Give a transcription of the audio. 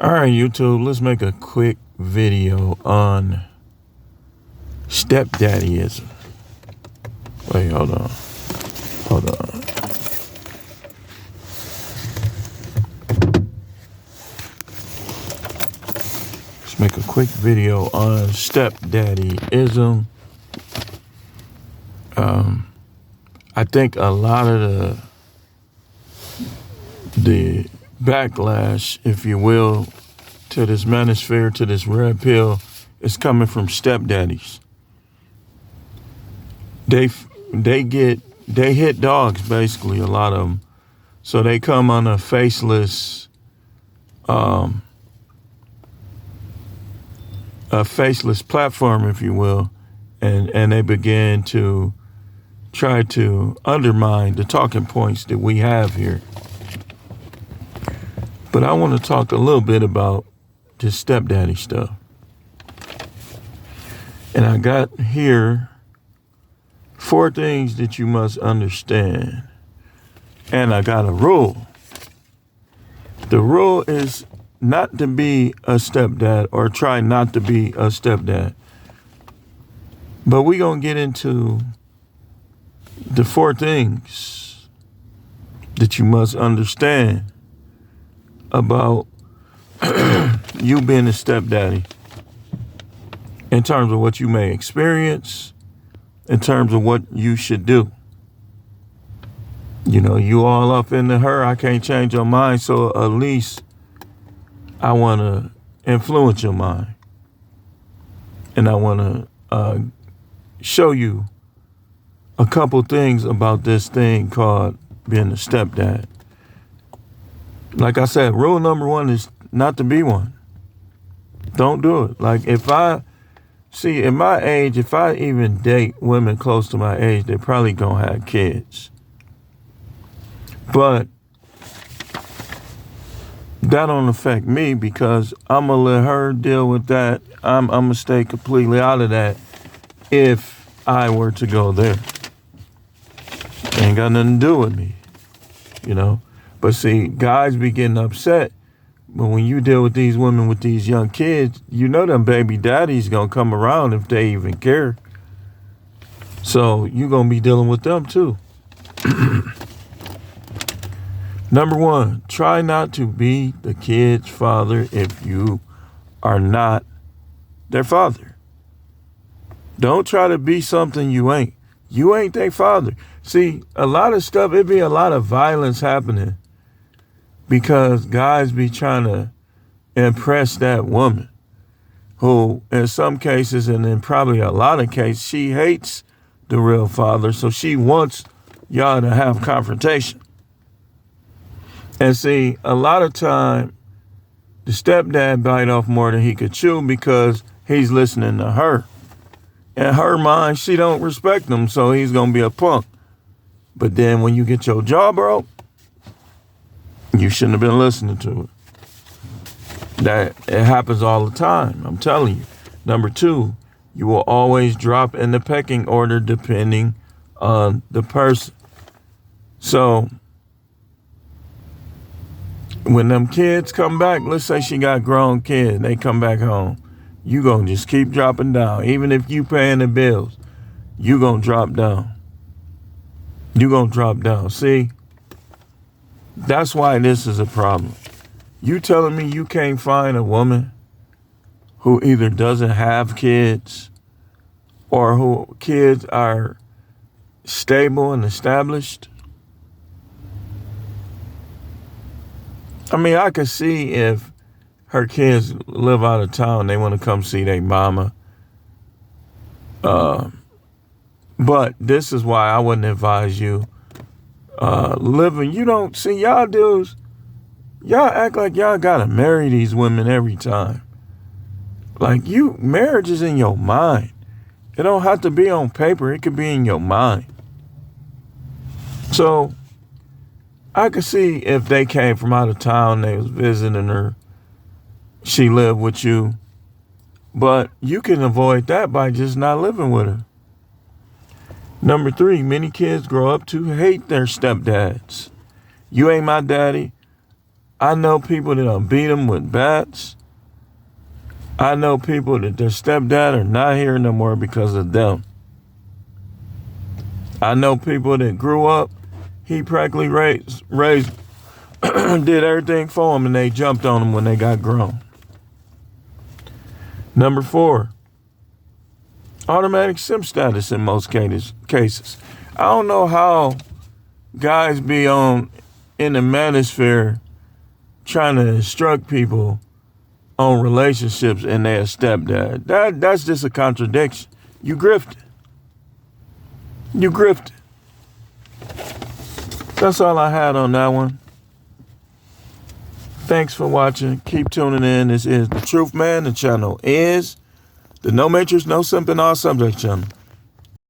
All right, YouTube, let's make a quick video on stepdaddyism. Wait, hold on. Let's make a quick video on stepdaddyism. I think a lot of the backlash, if you will, to this manosphere, to this red pill, is coming from stepdaddies. They hit dogs, basically, a lot of them. So they come on a faceless platform, if you will, and they begin to try to undermine the talking points that we have here. But I want to talk a little bit about this stepdaddy stuff. And I got here 4 things that you must understand. And I got a rule. The rule is not to be a stepdad or try not to be a stepdad. But we're going to get into the 4 things that you must understand about you being a stepdaddy in terms of what you may experience, in terms of what you should do. You know, you all up into her, I can't change your mind, so at least I want to influence your mind. And I want to show you a couple things about this thing called being a stepdad. Like I said, rule number 1 is not to be one. Don't do it. Like in my age, if I even date women close to my age, they're probably gonna have kids. But that don't affect me because I'm gonna let her deal with that. I'm gonna stay completely out of that if I were to go there. Ain't got nothing to do with me, you know? But see, guys be getting upset. But when you deal with these women with these young kids, you know them baby daddies gonna come around if they even care. So you gonna be dealing with them too. Number 1, try not to be the kid's father if you are not their father. Don't try to be something you ain't. You ain't their father. See, a lot of stuff, it be a lot of violence happening because guys be trying to impress that woman who, in some cases, and in probably a lot of cases, she hates the real father, so she wants y'all to have confrontation. And see, a lot of time, the stepdad bite off more than he could chew because he's listening to her. In her mind, she don't respect him, so he's going to be a punk. But then when you get your jaw broke, you shouldn't have been listening to it. It happens all the time, I'm telling you. Number 2, you will always drop in the pecking order depending on the person. So when them kids come back, let's say she got grown kids, they come back home, you gonna just keep dropping down. Even if you paying the bills, you gonna drop down. You gonna drop down. See, that's why this is a problem. You telling me you can't find a woman who either doesn't have kids or who kids are stable and established? I mean, I could see if her kids live out of town, they want to come see their mama. But this is why I wouldn't advise you living. You don't see y'all dudes. Y'all act like y'all gotta marry these women every time. Like marriage is in your mind. It don't have to be on paper. It could be in your mind. So I could see if they came from out of town, they was visiting her, she lived with you. But you can avoid that by just not living with her. Number 3, many kids grow up to hate their stepdads. You ain't my daddy. I know people that done beat them with bats. I know people that their stepdad are not here no more because of them. I know people that grew up, he practically raised did everything for them, and they jumped on them when they got grown. Number 4, automatic simp status in most cases. I don't know how guys be in the manosphere trying to instruct people on relationships and their stepdad. That's just a contradiction. You grifted. You grifted. That's all I had on that one. Thanks for watching. Keep tuning in. This is The Truth Man. The channel is the No Matrix, No Simp, and All Subject channel.